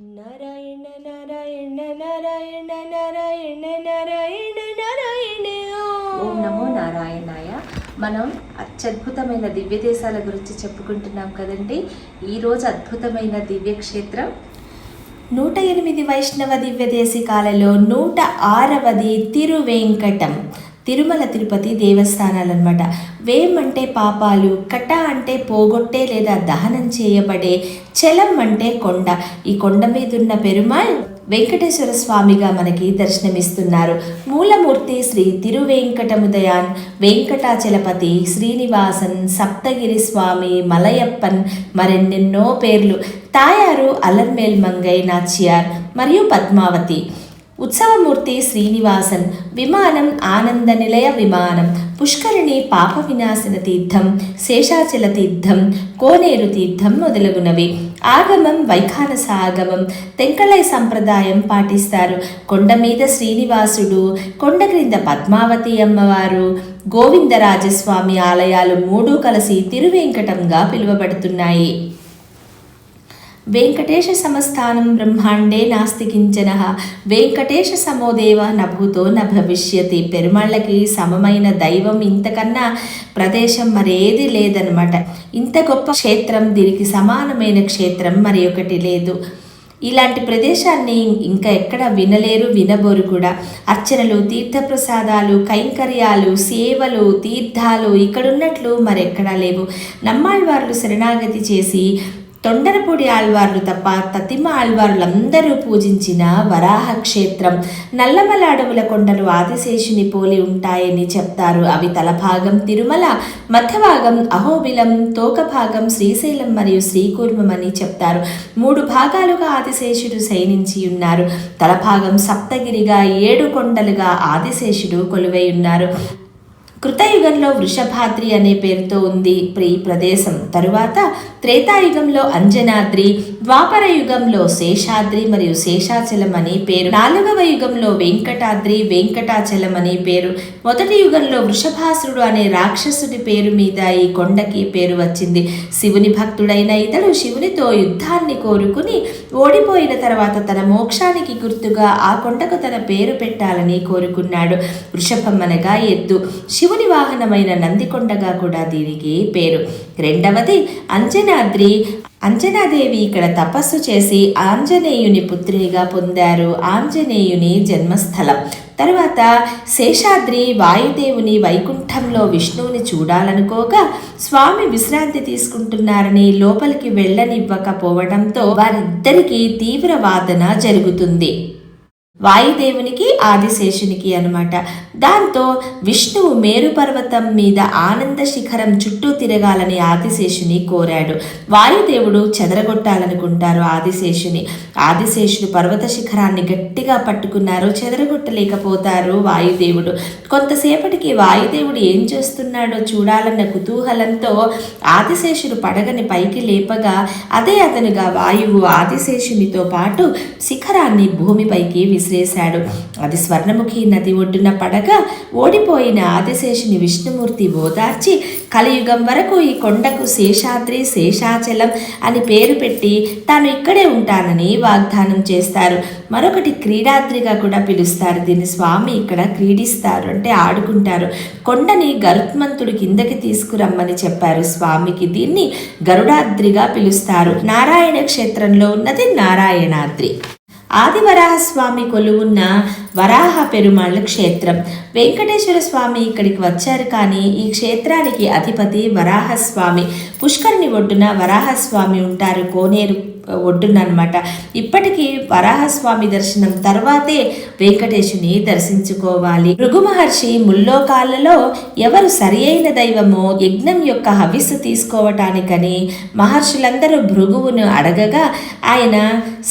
నారాయణ నారాయణ నారాయణ నారాయణ నారాయణ నారాయణ. ఓం నమో నారాయణాయ. మనం అత్యద్భుతమైన దివ్య దేశాల గురించి చెప్పుకుంటున్నాం కదండి. ఈరోజు అద్భుతమైన దివ్యక్షేత్రం 108 వైష్ణవ దివ్య దేశికాలలో 106వది తిరువేంకటం. తిరుమల తిరుపతి దేవస్థానాలు అనమాట. వేం అంటే పాపాలు, కట అంటే పోగొట్టే లేదా దహనం చేయబడే, చలం అంటే కొండ. ఈ కొండ మీద ఉన్న పెరుమాళ్ వెంకటేశ్వర స్వామిగా మనకి దర్శనమిస్తున్నారు. మూలమూర్తి శ్రీ తిరువేంకటముదయాన్, వెంకటాచలపతి, శ్రీనివాసన్, సప్తగిరి స్వామి, మలయప్పన్, మరెన్నెన్నో పేర్లు. తాయారు అలర్మేల్ మంగై నాచియార్ మరియు పద్మావతి. ఉత్సవమూర్తి శ్రీనివాసన్. విమానం ఆనంద నిలయ విమానం. పుష్కరిణి పాప వినాశన తీర్థం, శేషాచల తీర్థం, కోనేరు తీర్థం మొదలగునవి. ఆగమం వైఖానస ఆగమం, తెంకళై సంప్రదాయం పాటిస్తారు. కొండ మీద శ్రీనివాసుడు, కొండ క్రింద పద్మావతి అమ్మవారు, గోవిందరాజస్వామి ఆలయాలు మూడు కలిసి తిరువేంకటంగా పిలువబడుతున్నాయి. వెంకటేశ సమస్థానం బ్రహ్మాండే నాస్తి కించనః, వెంకటేశ సమోదేవ నభూతో న భవిష్యతి. పెరుమాళ్ళకి సమమైన దైవం ఇంతకన్నా ప్రదేశం మరేది లేదనమాట. ఇంత గొప్ప క్షేత్రం, దీనికి సమానమైన క్షేత్రం మరి ఒకటి లేదు. ఇలాంటి ప్రదేశాన్ని ఇంకా ఎక్కడ వినలేరు, వినబోరు కూడా. అర్చనలు, తీర్థప్రసాదాలు, కైంకర్యాలు, సేవలు, తీర్థాలు ఇక్కడున్నట్లు మరెక్కడా లేవు. నమ్మాళ్వార్లు శరణాగతి చేసి తొండరపూడి ఆళ్వార్లు తప్ప తతిమ ఆళ్వార్లందరూ పూజించిన వరాహ క్షేత్రం. నల్లమల అడవుల కొండలు ఆదిశేషుని పోలి ఉంటాయని చెప్తారు. అవి తలభాగం తిరుమల, మధ్యభాగం అహోబిలం, తోక భాగం శ్రీశైలం మరియు శ్రీకూర్మం అని చెప్తారు. 3 భాగాలుగా ఆదిశేషుడు శయనించి ఉన్నారు. తలభాగం సప్తగిరిగా, 7 కొండలుగా ఆదిశేషుడు కొలువై ఉన్నారు. కృతయుగంలో వృషభాద్రి అనే పేరుతో ఉంది ఈ ప్రదేశం. తరువాత త్రేతాయుగంలో అంజనాద్రి, ద్వాపర యుగంలో శేషాద్రి మరియు శేషాచలం అనే పేరు, 4వ యుగంలో వెంకటాద్రి, వెంకటాచలం అనే పేరు. మొదటి యుగంలో వృషభాసురుడు అనే రాక్షసుడి పేరు మీద ఈ కొండకి పేరు వచ్చింది. శివుని భక్తుడైన ఇతడు శివునితో యుద్ధాన్ని కోరుకుని ఓడిపోయిన తర్వాత తన మోక్షానికి గుర్తుగా ఆ కొండకు తన పేరు పెట్టాలని కోరుకున్నాడు. వృషభం అనగా ఎద్దు. శివుని వాహనమైన నందికొండగా కూడా దీనికి పేరు. రెండవది అంజనాద్రి. అంజనాదేవి ఇక్కడ తపస్సు చేసి ఆంజనేయుని పుత్రినిగా పొందారు. ఆంజనేయుని జన్మస్థలం. తర్వాత శేషాద్రి. వాయుదేవుని వైకుంఠంలో విష్ణువుని చూడాలనుకోగా స్వామి విశ్రాంతి తీసుకుంటున్నారని లోపలికి వెళ్ళనివ్వకపోవడంతో వారిద్దరికీ తీవ్ర వాదన జరుగుతుంది. వాయుదేవునికి, ఆదిశేషునికి అనమాట. దాంతో విష్ణువు మేరు పర్వతం మీద ఆనంద శిఖరం చుట్టూ తిరగాలని ఆదిశేషుని కోరాడు. వాయుదేవుడు చెదరగొట్టాలనుకుంటారు ఆదిశేషుని. ఆదిశేషుడు పర్వత శిఖరాన్ని గట్టిగా పట్టుకున్నారు. చెదరగొట్టలేకపోతారు వాయుదేవుడు. కొంతసేపటికి వాయుదేవుడు ఏం చేస్తున్నాడో చూడాలన్న కుతూహలంతో ఆదిశేషుడు పడగని పైకి లేపగా అదే అతనుగా వాయువు ఆదిశేషునితో పాటు శిఖరాన్ని భూమిపైకి విసిరేశాడు. అది స్వర్ణముఖి నది ఒడ్డున పడగా ఓడిపోయిన ఆదిశేషుని విష్ణుమూర్తి ఓదార్చి కలియుగం వరకు ఈ కొండకు శేషాద్రి, శేషాచలం అని పేరు పెట్టి తాను ఇక్కడే ఉంటానని వాగ్దానం చేస్తారు. మరొకటి క్రీడాద్రిగా కూడా పిలుస్తారు. దీన్ని స్వామి ఇక్కడ క్రీడిస్తారు, అంటే ఆడుకుంటారు. కొండని గరుత్మంతుడు కిందకి తీసుకురమ్మని చెప్పారు స్వామికి. దీన్ని గరుడాద్రిగా పిలుస్తారు. నారాయణ క్షేత్రంలో ఉన్నది నారాయణాద్రి. ఆదివరాహస్వామి కొలువున్న వరాహ పెరుమాళ్ళ క్షేత్రం. వెంకటేశ్వర స్వామి ఇక్కడికి వచ్చారు, కానీ ఈ క్షేత్రానికి అధిపతి వరాహస్వామి. పుష్కరిణి ఒడ్డున వరాహస్వామి ఉంటారు, కోనేరు ఒడ్డున అనమాట. ఇప్పటికీ వరాహస్వామి దర్శనం తర్వాతే వెంకటేశుని దర్శించుకోవాలి. భృగు మహర్షి ముల్లోకాలలో ఎవరు సరి అయిన దైవమో యజ్ఞం యొక్క హవిస్సు తీసుకోవటానికని మహర్షులందరూ భృగువును అడగగా ఆయన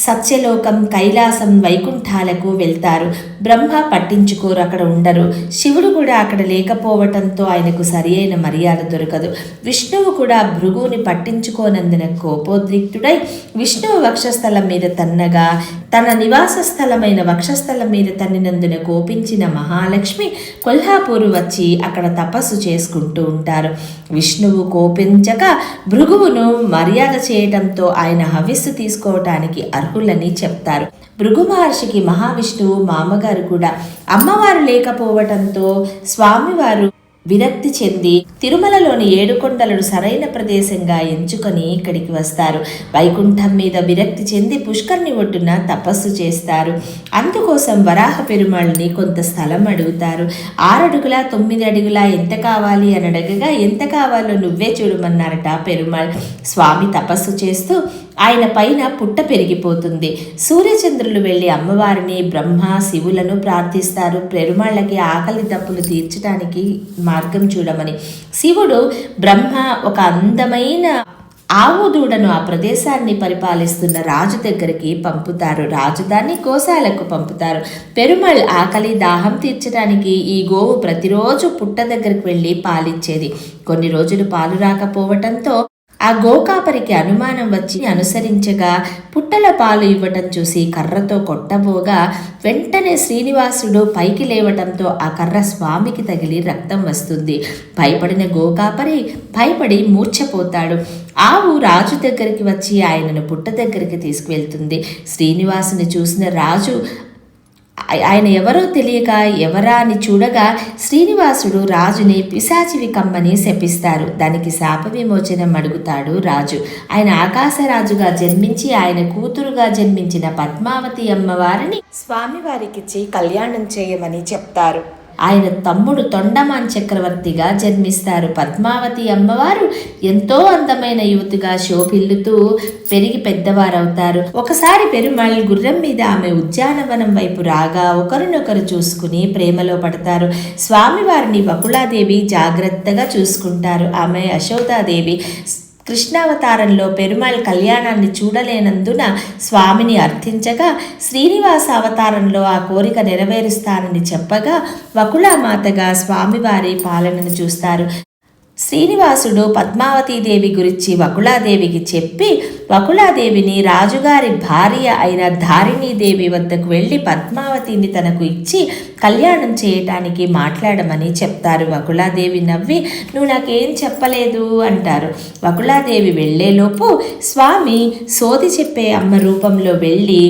సత్యలోకం, కైలాసం, వైకుంఠాలకు వెళ్తారు. బ్రహ్మ పట్టించుకోరు, అక్కడ ఉండరు. శివుడు కూడా అక్కడ లేకపోవటంతో ఆయనకు సరి అయిన మర్యాద దొరకదు. విష్ణువు కూడా భృగువుని పట్టించుకోనందున కోపోద్రిక్తుడై విష్ణువు వక్షస్థలం మీద తన్నగా తన నివాస స్థలమైన వక్షస్థలం మీద తన్నినందున కోపించిన మహాలక్ష్మి కొల్హాపూరు వచ్చి అక్కడ తపస్సు చేసుకుంటూ ఉంటారు. విష్ణువు కోపించక భృగువును మర్యాద చేయడంతో ఆయన హవిస్సు తీసుకోవటానికి అర్హులని చెప్తారు. భృగు మహర్షికి మహావిష్ణువు మామగారు కూడా. అమ్మవారు లేకపోవటంతో స్వామివారు విరక్తి చెంది తిరుమలలోని 7 కొండలను సరైన ప్రదేశంగా ఎంచుకొని ఇక్కడికి వస్తారు. వైకుంఠం మీద విరక్తి చెంది పుష్కర్ని ఒడ్డున తపస్సు చేస్తారు. అందుకోసం వరాహ పెరుమాళ్ళని కొంత స్థలం అడుగుతారు. 6 అడుగుల 9 అడుగుల ఎంత కావాలి అని అడగగా ఎంత కావాలో నువ్వే చూడమన్నారట పెరుమాళ్. స్వామి తపస్సు చేస్తూ ఆయన పైన పుట్ట పెరిగిపోతుంది. సూర్యచంద్రులు వెళ్ళి అమ్మవారిని బ్రహ్మ శివులను ప్రార్థిస్తారు పెరుమాళ్ళకి ఆకలి దప్పులు తీర్చడానికి మార్గం చూడమని. శివుడు బ్రహ్మ ఒక అందమైన ఆవు దూడను ఆ ప్రదేశాన్ని పరిపాలిస్తున్న రాజు దగ్గరికి పంపుతారు. రాజు దాన్ని గోశాలకు పంపుతారు. పెరుమాళ్ ఆకలి దాహం తీర్చడానికి ఈ గోవు ప్రతిరోజు పుట్ట దగ్గరికి వెళ్ళి పాలిచ్చేది. కొన్ని రోజులు పాలు రాకపోవటంతో ఆ గోకాపరికి అనుమానం వచ్చి అనుసరించగా పుట్టల పాలు ఇవ్వటం చూసి కర్రతో కొట్టబోగా వెంటనే శ్రీనివాసుడు పైకి లేవటంతో ఆ కర్ర స్వామికి తగిలి రక్తం వస్తుంది. భయపడిన గోకాపరి భయపడి మూర్ఛపోతాడు. ఆవు రాజు దగ్గరికి వచ్చి ఆయనను పుట్ట దగ్గరికి తీసుకువెళ్తుంది. శ్రీనివాసుని చూసిన రాజు ఆయన ఎవరో తెలియక ఎవరా అని చూడగా శ్రీనివాసుడు రాజుని పిశాచివి కమ్మని శపిస్తారు. దానికి శాప విమోచనం అడుగుతాడు రాజు. ఆయన ఆకాశరాజుగా జన్మించి ఆయన కూతురుగా జన్మించిన పద్మావతి అమ్మవారిని స్వామివారికిచ్చి కళ్యాణం చేయమని చెప్తారు. ఆయన తమ్ముడు తొండమాన్ చక్రవర్తిగా జన్మిస్తారు. పద్మావతి అమ్మవారు ఎంతో అందమైన యువతిగా శోభిల్లుతూ పెరిగి పెద్దవారవుతారు. ఒకసారి పెరుమాళ్ గుర్రం మీద ఆమె ఉద్యానవనం వైపు రాగా ఒకరినొకరు చూసుకుని ప్రేమలో పడతారు. స్వామివారిని వకుళాదేవి జాగ్రత్తగా చూసుకుంటారు. ఆమె యశోదాదేవి కృష్ణావతారంలో పెరుమాళ్ కళ్యాణాన్ని చూడలేనందున స్వామిని అర్థించగా శ్రీనివాస అవతారంలో ఆ కోరిక నెరవేరుస్తానని చెప్పగా వకుళామాతగా స్వామివారి పాలనను చూస్తారు. శ్రీనివాసుడు పద్మావతీదేవి గురించి వకుళాదేవికి చెప్పి వకుళాదేవిని రాజుగారి భార్య అయిన ధారిణీదేవి వద్దకు వెళ్ళి పద్మావతిని తనకు ఇచ్చి కళ్యాణం చేయటానికి మాట్లాడమని చెప్తారు. వకుళాదేవి నవ్వి నువ్వు నాకేం చెప్పలేదు అంటారు. వకుళాదేవి వెళ్లేలోపు స్వామి సోది చెప్పే అమ్మ రూపంలో వెళ్ళి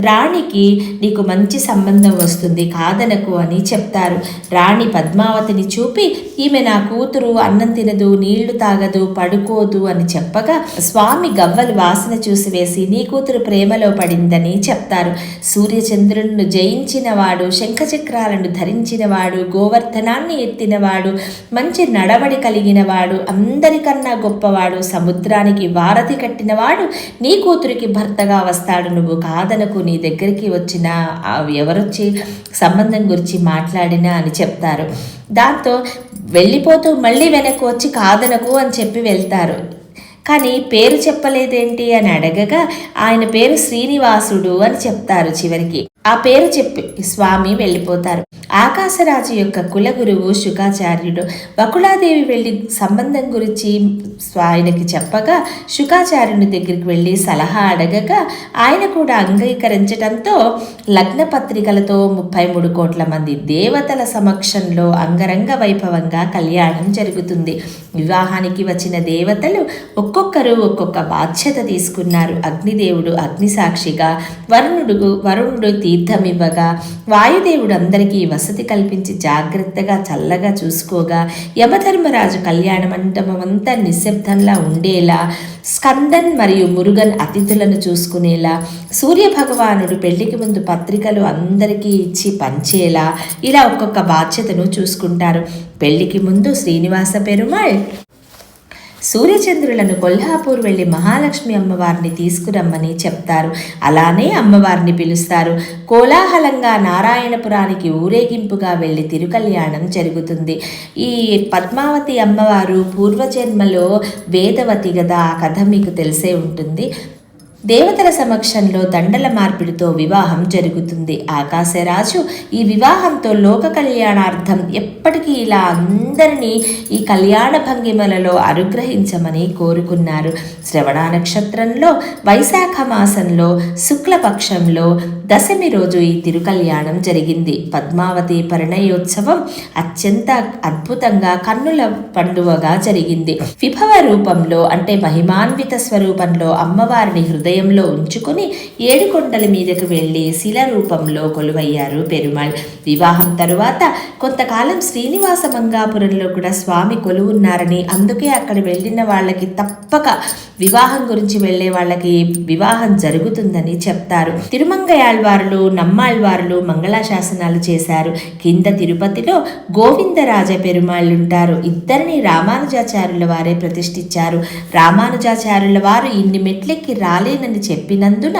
రాణికి నీకు మంచి సంబంధం వస్తుంది కాదనకు అని చెప్తారు. రాణి పద్మావతిని చూపి ఈమె నా కూతురు, అన్నం తినదు, నీళ్లు తాగదు, పడుకోదు అని చెప్పగా స్వామి గవ్వలు వాసన చూసి వేసి నీ కూతురు ప్రేమలో పడిందని చెప్తారు. సూర్యచంద్రులను జయించినవాడు, శంఖచక్రాలను ధరించినవాడు, గోవర్ధనాన్ని ఎత్తినవాడు, మంచి నడవడి కలిగినవాడు, అందరికన్నా గొప్పవాడు, సముద్రానికి వారధి కట్టినవాడు నీ కూతురికి భర్తగా వస్తాడు. నువ్వు కాదనకు, నీ దగ్గరికి వచ్చిన ఎవరొచ్చి సంబంధం గురించి మాట్లాడినా అని చెప్తారు. దాంతో వెళ్ళిపోతూ మళ్ళీ వెనక్కి వచ్చి కాదనకు అని చెప్పి వెళ్తారు. కానీ పేరు చెప్పలేదేంటి అని అడగగా ఆయన పేరు శ్రీనివాసుడు అని చెప్తారు. చివరికి ఆ పేరు చెప్పి స్వామి వెళ్ళిపోతారు. ఆకాశరాజు యొక్క కులగురువు శుకాచార్యుడు. వకుళాదేవి వెళ్ళి సంబంధం గురించి ఆయనకి చెప్పగా శుకాచార్యుని దగ్గరికి వెళ్ళి సలహా అడగగా ఆయన కూడా అంగీకరించడంతో లగ్న పత్రికలతో 33 కోట్ల మంది దేవతల సమక్షంలో అంగరంగ వైభవంగా కళ్యాణం జరుగుతుంది. వివాహానికి వచ్చిన దేవతలు ఒక్కొక్కరు ఒక్కొక్క బాధ్యత తీసుకున్నారు. అగ్నిదేవుడు అగ్నిసాక్షిగా, వరుణుడు తీర్థమివ్వగా, వాయుదేవుడు అందరికీ వసతి కల్పించి జాగ్రత్తగా చల్లగా చూసుకోగా, యమధర్మరాజు కళ్యాణ మండపం అంతా నిశ్శబ్దంలా ఉండేలా, స్కందన్ మరియు మురుగన్ అతిథులను చూసుకునేలా, సూర్యభగవానుడు పెళ్లికి ముందు పత్రికలు అందరికీ ఇచ్చి పంచేలా ఇలా ఒక్కొక్క బాధ్యతను చూసుకుంటారు. పెళ్లికి ముందు శ్రీనివాస పెరుమాళ్ సూర్యచంద్రులను కొల్హాపూర్ వెళ్ళి మహాలక్ష్మి అమ్మవారిని తీసుకురమ్మని చెప్తారు. అలానే అమ్మవారిని పిలుస్తారు. కోలాహలంగా నారాయణపురానికి ఊరేగింపుగా వెళ్ళి తిరుకల్యాణం జరుగుతుంది. ఈ పద్మావతి అమ్మవారు పూర్వజన్మలో వేదవతి కదా, ఆ కథ మీకు తెలిసే ఉంటుంది. దేవతల సమక్షంలో దండల మార్పిడితో వివాహం జరుగుతుంది. ఆకాశరాజు ఈ వివాహంతో లోక కళ్యాణార్థం ఎప్పటికీ ఇలా అందరినీ ఈ కళ్యాణ భంగిమలలో అనుగ్రహించమని కోరుకున్నారు. శ్రవణ నక్షత్రంలో వైశాఖ మాసంలో శుక్లపక్షంలో దశమి రోజు ఈ తిరుకల్యాణం జరిగింది. పద్మావతి పరిణయోత్సవం అత్యంత అద్భుతంగా కన్నుల పండువగా జరిగింది. విభవ రూపంలో అంటే మహిమాన్విత స్వరూపంలో అమ్మవారిని హృదయంలో ఉంచుకుని 7 కొండల మీదకు వెళ్లి శిల రూపంలో కొలువయ్యారు పెరుమాళ్. వివాహం తరువాత కొంతకాలం శ్రీనివాస మంగాపురంలో కూడా స్వామి కొలువున్నారని, అందుకే అక్కడ వెళ్ళిన వాళ్ళకి తప్పక వివాహం గురించి వెళ్లే వాళ్ళకి వివాహం జరుగుతుందని చెప్తారు. తిరుమంగయాళ్వారులు నమ్మాళ్వారులు మంగళాశాసనాలు చేశారు. కింద తిరుపతిలో గోవిందరాజ పెరుమాళ్ళుంటారు. ఇద్దరిని రామానుజాచార్యుల వారే ప్రతిష్ఠించారు. రామానుజాచార్యుల వారు ఇన్ని మెట్లెక్కి రాలేనని చెప్పినందున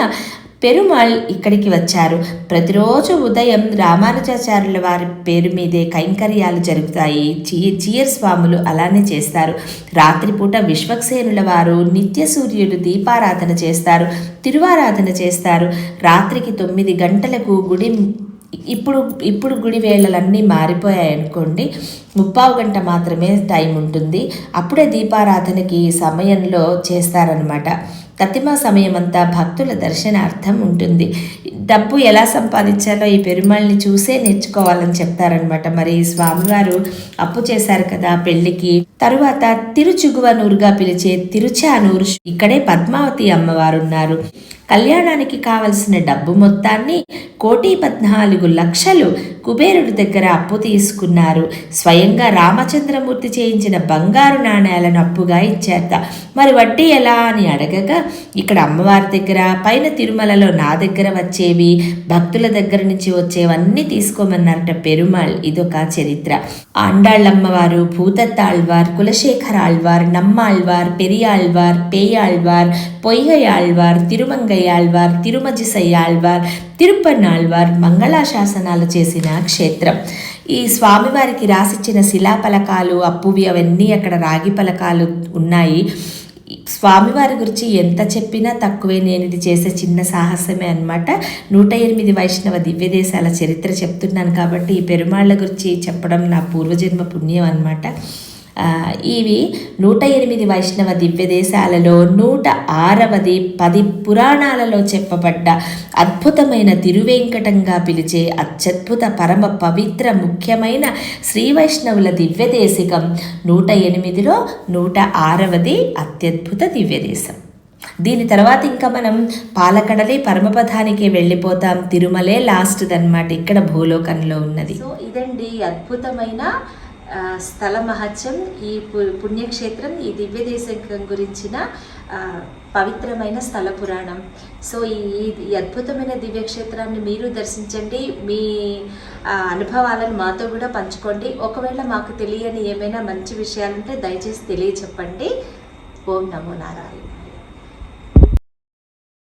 పెరుమాళ్ ఇక్కడికి వచ్చారు. ప్రతిరోజు ఉదయం రామానుజాచార్యుల వారి పేరు మీదే కైంకర్యాలు జరుగుతాయి. జీయర్ స్వాములు అలానే చేస్తారు. రాత్రిపూట విశ్వక్సేనుల వారు నిత్య సూర్యుడు దీపారాధన చేస్తారు, తిరువారాధన చేస్తారు. రాత్రికి 9 గంటలకు గుడి ఇప్పుడు గుడి వేళలన్నీ మారిపోయాయి అనుకోండి, 3/4 గంట మాత్రమే టైం ఉంటుంది. అప్పుడే దీపారాధనకి సమయంలో చేస్తారనమాట. తతిమా సమయం అంతా భక్తుల దర్శనార్థం ఉంటుంది. డబ్బు ఎలా సంపాదించాలో ఈ పెరుమాళ్ళని చూసే నేర్చుకోవాలని చెప్తారనమాట. మరి స్వామివారు అప్పు చేశారు కదా పెళ్లికి. తరువాత తిరుచుగువనూరుగా పిలిచే తిరుచానూరు, ఇక్కడే పద్మావతి అమ్మవారు ఉన్నారు. కళ్యాణానికి కావలసిన డబ్బు మొత్తాన్ని 1,14,00,000 కుబేరుడి దగ్గర అప్పు తీసుకున్నారు. స్వయంగా రామచంద్రమూర్తి చేయించిన బంగారు నాణేలను అప్పుగా ఇచ్చేత. మరి వడ్డీ ఎలా అని అడగగా, ఇక్కడ అమ్మవారి దగ్గర, పైన తిరుమలలో నా దగ్గర వచ్చేవి, భక్తుల దగ్గర నుంచి వచ్చేవన్నీ తీసుకోమన్నారట పెరుమాళ్. ఇదొక చరిత్ర. ఆండాళ్ళమ్మవారు, భూతత్తాళ్వార్, కులశేఖరాళ్వార్, నమ్మాళ్వార్, పెరియాళ్వార్, పేయాళ్వార్, పొయ్యయాళ్వార్, తిరుమంగయాళ్వార్, తిరుమజిసయ్యాళ్వార్, తిరుప్పన్నాళ్వార్ మంగళాశాసనాలు చేసిన క్షేత్రం. ఈ స్వామివారికి రాసిచ్చిన శిలాపలకాలు అప్పువి అవన్నీ అక్కడ రాగి పలకాలు ఉన్నాయి. స్వామివారి గురించి ఎంత చెప్పినా తక్కువే. నేను ఇది చేసే చిన్న సాహసమే అనమాట. 108 వైష్ణవ దివ్యదేశాల చరిత్ర చెప్తున్నాను కాబట్టి ఈ పెరుమాళ్ళ గురించి చెప్పడం నా పూర్వజన్మ పుణ్యం అనమాట. ఇవి 108 వైష్ణవ దివ్యదేశాలలో 106వది 10 పురాణాలలో చెప్పబడ్డ అద్భుతమైన తిరువేంకటంగా పిలిచే అత్యద్భుత పరమ పవిత్ర ముఖ్యమైన శ్రీ వైష్ణవుల దివ్యదేశికం. 108లో 106వది అత్యద్భుత దివ్యదేశం. దీని తర్వాత ఇంకా మనం పాలకడలి పరమపదానికి వెళ్ళిపోతాం. తిరుమలే లాస్ట్దన్నమాట ఇక్కడ భూలోకంలో ఉన్నది. సో ఇదండి అద్భుతమైన స్థల మహత్యం, ఈ పుణ్యక్షేత్రం, ఈ దివ్యదేశం గురించిన పవిత్రమైన స్థల పురాణం. సో ఈ అద్భుతమైన దివ్యక్షేత్రాన్ని మీరు దర్శించండి. మీ అనుభవాలను మాతో కూడా పంచుకోండి. ఒకవేళ మాకు తెలియని ఏమైనా మంచి విషయాలుంటే దయచేసి తెలియచెప్పండి. ఓం నమో నారాయణ.